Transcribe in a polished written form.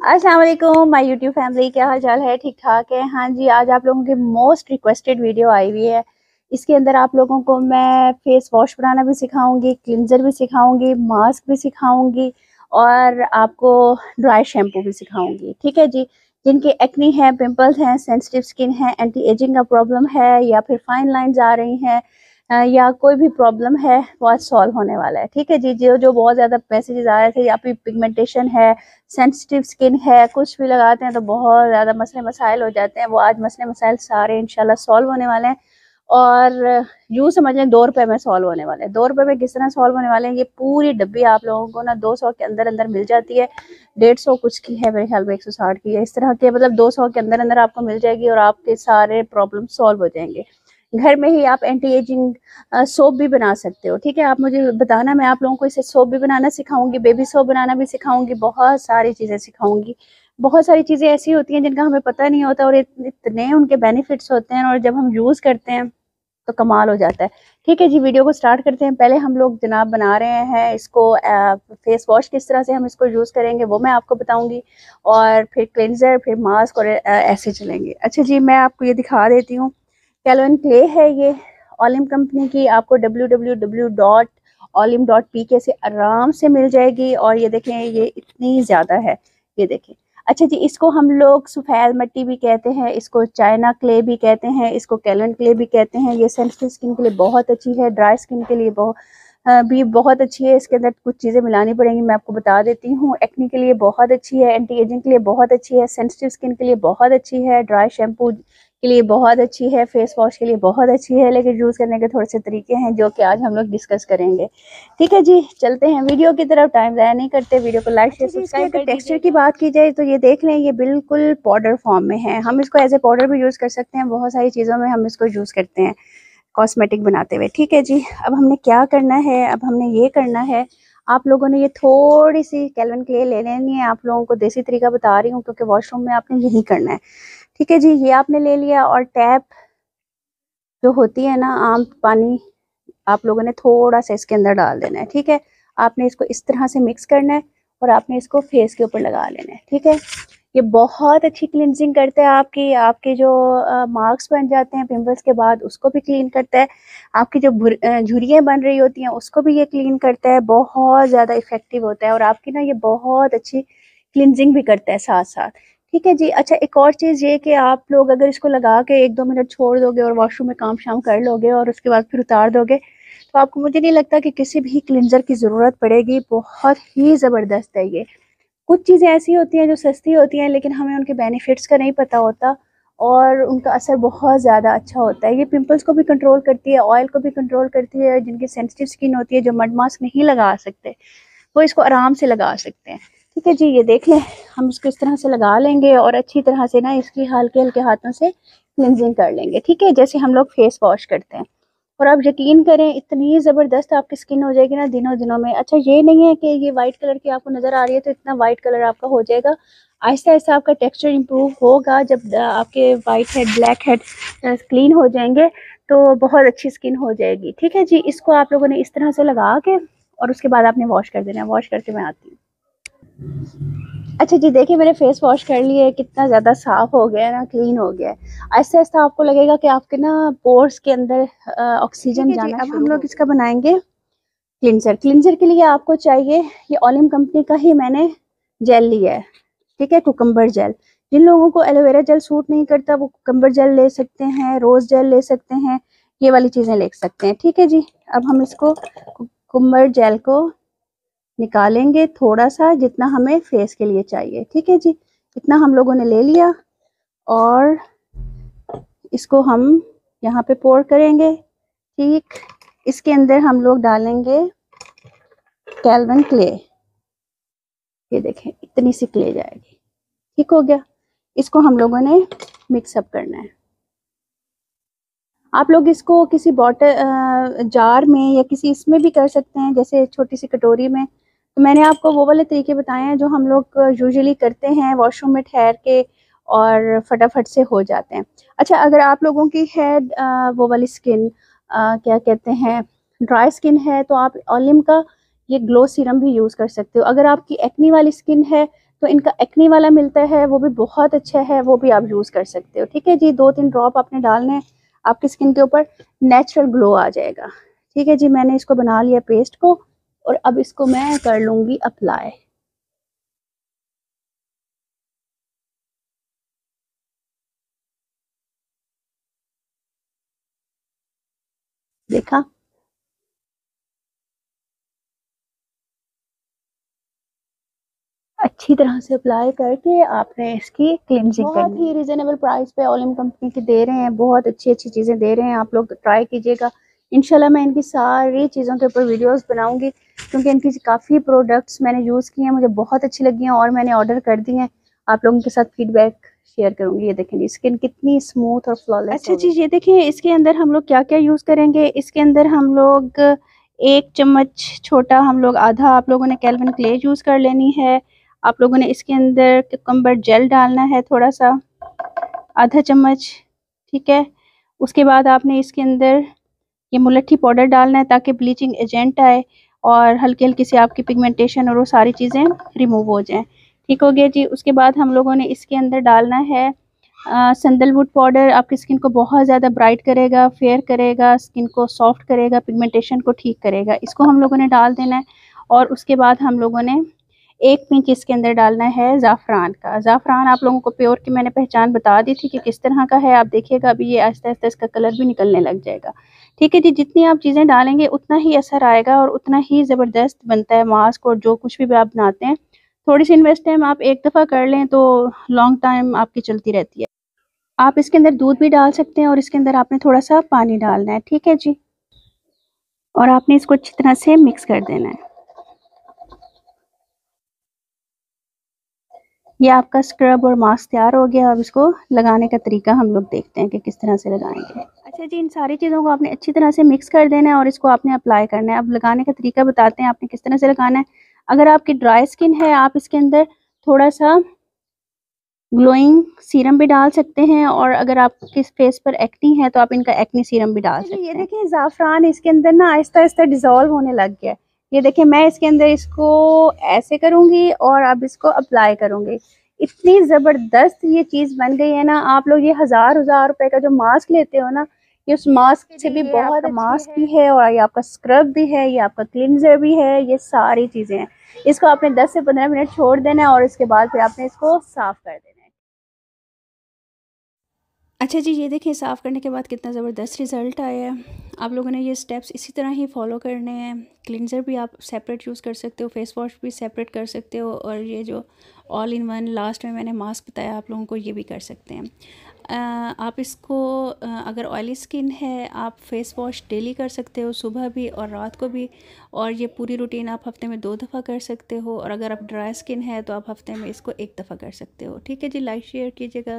अस्सलाम वालेकुम my YouTube family, क्या हाल चाल है? ठीक ठाक है। हाँ जी, आज आप लोगों की मोस्ट रिक्वेस्टेड वीडियो आई हुई है। इसके अंदर आप लोगों को मैं फेस वॉश बनाना भी सिखाऊंगी, क्लिनजर भी सिखाऊंगी, मास्क भी सिखाऊंगी और आपको ड्राई शैम्पू भी सिखाऊंगी। ठीक है जी। जिनके एक्नी है, पिंपल्स हैं, सेंसिटिव स्किन है, एंटी एजिंग का प्रॉब्लम है या फिर फाइन लाइंस आ रही हैं या कोई भी प्रॉब्लम है वो आज सॉल्व होने वाला है। ठीक है जी। जो जो बहुत ज़्यादा मैसेजेस आ रहे थे या फिर पिगमेंटेशन है, सेंसिटिव स्किन है, कुछ भी लगाते हैं तो बहुत ज़्यादा मसले मसाइल हो जाते हैं, वो आज मसले मसाइल सारे इंशाल्लाह सॉल्व होने वाले हैं। और यूँ समझ लें 2 रुपए में सॉल्व होने वाले हैं। 2 रुपए में किस तरह सॉल्व होने वाले हैं, ये पूरी डब्बी आप लोगों को ना 200 के अंदर अंदर मिल जाती है। 150 कुछ की है, मेरे ख्याल में 160 की है। इस तरह के मतलब 200 के अंदर अंदर आपको मिल जाएगी और आपके सारे प्रॉब्लम सॉल्व हो जाएंगे। घर में ही आप एंटी एजिंग सोप भी बना सकते हो। ठीक है, आप मुझे बताना, मैं आप लोगों को इसे सोप भी बनाना सिखाऊंगी, बेबी सोप बनाना भी सिखाऊंगी, बहुत सारी चीज़ें सिखाऊंगी। बहुत सारी चीज़ें ऐसी होती हैं जिनका हमें पता नहीं होता और इतने उनके बेनिफिट्स होते हैं और जब हम यूज़ करते हैं तो कमाल हो जाता है। ठीक है जी, वीडियो को स्टार्ट करते हैं। पहले हम लोग जनाब बना रहे हैं इसको फेस वॉश, किस तरह से हम इसको यूज़ करेंगे वो मैं आपको बताऊंगी और फिर क्लेंजर, फिर मास्क और ऐसे चलेंगे। अच्छा जी, मैं आपको ये दिखा देती हूँ। कैलोन क्ले है ये, ओलिम कंपनी की। आपको www.olim.pk से आराम से मिल जाएगी। और ये देखें, ये इतनी ज़्यादा है, ये देखें। अच्छा जी, इसको हम लोग सफ़ेद मिट्टी भी कहते हैं, इसको चाइना क्ले भी कहते हैं, इसको कैलोन क्ले भी कहते हैं। ये सेंसिटिव स्किन के लिए बहुत अच्छी है, ड्राई स्किन के लिए भी बहुत अच्छी है। इसके अंदर कुछ चीज़ें मिलानी पड़ेंगी, मैं आपको बता देती हूँ। एक्नी के लिए बहुत अच्छी है, एंटी एजिंग के लिए बहुत अच्छी है, सेंसिटिव स्किन के लिए बहुत अच्छी है, ड्राई शैम्पू के लिए बहुत अच्छी है, फेस वॉश के लिए बहुत अच्छी है। लेकिन यूज़ करने के थोड़े से तरीके हैं जो कि आज हम लोग डिस्कस करेंगे। ठीक है जी, चलते हैं वीडियो की तरफ, टाइम ज़ाया नहीं करते। वीडियो को लाइक शेयर सब्सक्राइब कर। टेक्सचर की बात की जाए तो ये देख लें, ये बिल्कुल पाउडर फॉर्म में है। हम इसको एज ए पाउडर भी यूज़ कर सकते हैं, बहुत सारी चीज़ों में हम इसको यूज़ करते हैं कॉस्मेटिक बनाते हुए। ठीक है जी, अब हमने क्या करना है, अब हमने ये करना है, आप लोगों ने ये थोड़ी सी कैल्विन क्ले ले लेनी है। आप लोगों को देसी तरीका बता रही हूँ क्योंकि वॉशरूम में आपने यही करना है। ठीक है जी, ये आपने ले लिया और टैप जो होती है ना, आम पानी, आप लोगों ने थोड़ा सा इसके अंदर डाल देना है। ठीक है, आपने इसको इस तरह से मिक्स करना है और आपने इसको फेस के ऊपर लगा लेना है। ठीक है, ये बहुत अच्छी क्लिनजिंग करता है आपकी, आपके जो मार्क्स बन जाते हैं पिंपल्स के बाद उसको भी क्लीन करता है। आपकी जो झुर्रियाँ बन रही होती हैं उसको भी ये क्लीन करता है। बहुत ज़्यादा इफेक्टिव होता है और आपकी ना ये बहुत अच्छी क्लिनजिंग भी करता है साथ साथ। ठीक है जी। अच्छा, एक और चीज़ ये कि आप लोग अगर इसको लगा के 1-2 मिनट छोड़ दोगे और वॉशरूम में काम शाम कर लोगे और उसके बाद फिर उतार दोगे तो आपको, मुझे नहीं लगता कि किसी भी क्लिनजर की ज़रूरत पड़ेगी। बहुत ही ज़बरदस्त है ये। कुछ चीज़ें ऐसी होती हैं जो सस्ती होती हैं लेकिन हमें उनके बेनिफिट्स का नहीं पता होता और उनका असर बहुत ज़्यादा अच्छा होता है। ये पिंपल्स को भी कंट्रोल करती है, ऑयल को भी कंट्रोल करती है। जिनकी सेंसिटिव स्किन होती है, जो मड मास्क नहीं लगा सकते, वो इसको आराम से लगा सकते हैं। ठीक है जी, ये देख लें, हम इसको इस तरह से लगा लेंगे और अच्छी तरह से ना इसकी हल्के हल्के हाथों से क्लिनजिंग कर लेंगे। ठीक है, जैसे हम लोग फेस वॉश करते हैं। और आप यकीन करें, इतनी ज़बरदस्त आपकी स्किन हो जाएगी ना दिनों दिनों में। अच्छा, ये नहीं है कि ये वाइट कलर की आपको नज़र आ रही है तो इतना वाइट कलर आपका हो जाएगा। आहिस्ता आहिस्ता आपका टेक्सचर इम्प्रूव होगा। जब आपके white head, black head clean हो जाएंगे तो बहुत अच्छी स्किन हो जाएगी। ठीक है जी, इसको आप लोगों ने इस तरह से लगा के और उसके बाद आपने वॉश कर देना है। वॉश करके मैं आती हूँ। अच्छा जी, देखिए मैंने फेस वॉश कर लिया है, कितना ज़्यादा साफ़ हो गया है ना, क्लीन हो गया है। आहिस्ता आहिस्ता आपको लगेगा कि आपके ना पोर्स के अंदर ऑक्सीजन जाना। अब हम लोग इसका बनाएंगे क्लिनजर। क्लिनजर के लिए आपको चाहिए, ये ओलिम कंपनी का ही मैंने जेल लिया है। ठीक है, कुकम्बर जेल। जिन लोगों को एलोवेरा जेल सूट नहीं करता वो कुकम्बर जेल ले सकते हैं, रोज़ जेल ले सकते हैं, ये वाली चीज़ें ले सकते हैं। ठीक है जी, अब हम इसको कुकम्बर जेल को निकालेंगे थोड़ा सा, जितना हमें फेस के लिए चाहिए। ठीक है जी, इतना हम लोगों ने ले लिया और इसको हम यहाँ पे पोर करेंगे। ठीक, इसके अंदर हम लोग डालेंगे कैल्विन क्ले। ये देखें, इतनी सी क्ले जाएगी। ठीक हो गया, इसको हम लोगों ने मिक्सअप करना है। आप लोग इसको किसी बॉटल जार में या किसी इसमें भी कर सकते हैं, जैसे छोटी सी कटोरी में। तो मैंने आपको वो वाले तरीके बताए हैं जो हम लोग यूजुअली करते हैं वॉशरूम में ठहर के और फटाफट से हो जाते हैं। अच्छा, अगर आप लोगों की है वो वाली स्किन, क्या कहते हैं, ड्राई स्किन है, तो आप ओलिम का ये ग्लो सीरम भी यूज़ कर सकते हो। अगर आपकी एक्नी वाली स्किन है तो इनका एक्नी वाला मिलता है, वो भी बहुत अच्छा है, वो भी आप यूज़ कर सकते हो। ठीक है जी, 2-3 ड्रॉप आपने डालने हैं, आपकी स्किन के ऊपर नेचुरल ग्लो आ जाएगा। ठीक है जी, मैंने इसको बना लिया पेस्ट को और अब इसको मैं कर लूँगी अप्लाई। देखा? अच्छी तरह से अप्लाई करके आपने इसकी क्लींजिंग करनी है। बहुत ही रीज़नेबल प्राइस पे ओलिम कंपनी की दे रहे हैं, बहुत अच्छी-अच्छी चीज़ें दे रहे हैं, आप लोग ट्राई कीजिएगा। इंशाल्लाह मैं इनकी सारी चीज़ों के ऊपर वीडियोस बनाऊंगी, क्योंकि इनकी काफ़ी प्रोडक्ट्स मैंने यूज़ किए हैं, मुझे बहुत अच्छी लगी हैं और मैंने ऑर्डर कर दी हैं। आप लोगों के साथ फीडबैक शेयर करूंगी। ये देखें जी, स्किन कितनी स्मूथ और फ्लॉलेस। अच्छा जी, ये देखें इसके अंदर हम लोग क्या-क्या यूज़ करेंगे। इसके अंदर हम लोग 1 चम्मच छोटा, हम लोग आधा आप लोगों ने केल्विन क्ले यूज़ कर लेनी है। आप लोगों ने इसके अंदर क्युकम्बर जेल डालना है थोड़ा सा, आधा चम्मच। ठीक है, उसके बाद आपने इसके अंदर ये मुलट्ठी पाउडर डालना है ताकि ब्लीचिंग एजेंट आए और हल्की हल्की सी आपकी पिगमेंटेशन और वो सारी चीज़ें रिमूव हो जाएं। ठीक हो गया जी। उसके बाद हम लोगों ने इसके अंदर डालना है सैंडलवुड पाउडर। आपकी स्किन को बहुत ज़्यादा ब्राइट करेगा, फेयर करेगा, स्किन को सॉफ्ट करेगा, पिगमेंटेशन को ठीक करेगा। इसको हम लोगों ने डाल देना है और उसके बाद हम लोगों ने 1 पिंच इसके अंदर डालना है ज़ाफ़रान का। ज़ाफ़रान आप लोगों को प्योर की मैंने पहचान बता दी थी कि किस तरह का है। आप देखिएगा अभी ये आहिस्ता-आहिस्ता इसका कलर भी निकलने लग जाएगा। ठीक है जी, जितनी आप चीज़ें डालेंगे उतना ही असर आएगा और उतना ही ज़बरदस्त बनता है मास्क और जो कुछ भी आप बनाते हैं। थोड़ी-सी इन्वेस्ट टाइम आप एक दफ़ा कर लें तो लॉन्ग टाइम आपकी चलती रहती है। आप इसके अंदर दूध भी डाल सकते हैं और इसके अंदर आपने थोड़ा-सा पानी डालना है। ठीक है जी, और आपने इसको अच्छी तरह से मिक्स कर देना है। ये आपका स्क्रब और मास्क तैयार हो गया। अब इसको लगाने का तरीका हम लोग देखते हैं कि किस तरह से लगाएंगे। अच्छा जी, इन सारी चीज़ों को आपने अच्छी तरह से मिक्स कर देना है और इसको आपने अप्लाई करना है। अब लगाने का तरीका बताते हैं आपने किस तरह से लगाना है। अगर आपकी ड्राई स्किन है, आप इसके अंदर थोड़ा सा ग्लोइंग सीरम भी डाल सकते हैं और अगर आपके फेस पर एक्नी है तो आप इनका एक्नी सीरम भी डाल सकते हैं। ये देखिए ज़ाफ़रान इसके अंदर ना आहिस्ता आहिस्ता डिज़ोल्व होने लग गया है। ये देखिए मैं इसके अंदर इसको ऐसे करूँगी और अब इसको अप्लाई करूँगी। इतनी ज़बरदस्त ये चीज़ बन गई है ना। आप लोग ये हज़ार रुपए का जो मास्क लेते हो ना, ये उस मास्क से भी बहुत मास्क भी है और ये आपका स्क्रब भी है, ये आपका क्लींजर भी है, ये सारी चीज़ें हैं। इसको आपने 10 से 15 मिनट छोड़ देना है और इसके बाद फिर आपने इसको साफ़ कर देना है। अच्छा जी, ये देखिए साफ़ करने के बाद कितना ज़बरदस्त रिज़ल्ट आया है। आप लोगों ने ये स्टेप्स इसी तरह ही फॉलो करने हैं। क्लींजर भी आप सेपरेट यूज़ कर सकते हो, फेस वॉश भी सेपरेट कर सकते हो और ये जो ऑल इन वन लास्ट में मैंने मास्क बताया आप लोगों को, ये भी कर सकते हैं। आप इसको अगर ऑयली स्किन है आप फेस वॉश डेली कर सकते हो, सुबह भी और रात को भी, और ये पूरी रूटीन आप हफ्ते में 2 दफ़ा कर सकते हो। और अगर आप ड्राई स्किन है तो आप हफ्ते में इसको 1 दफ़ा कर सकते हो। ठीक है जी, लाइक शेयर कीजिएगा।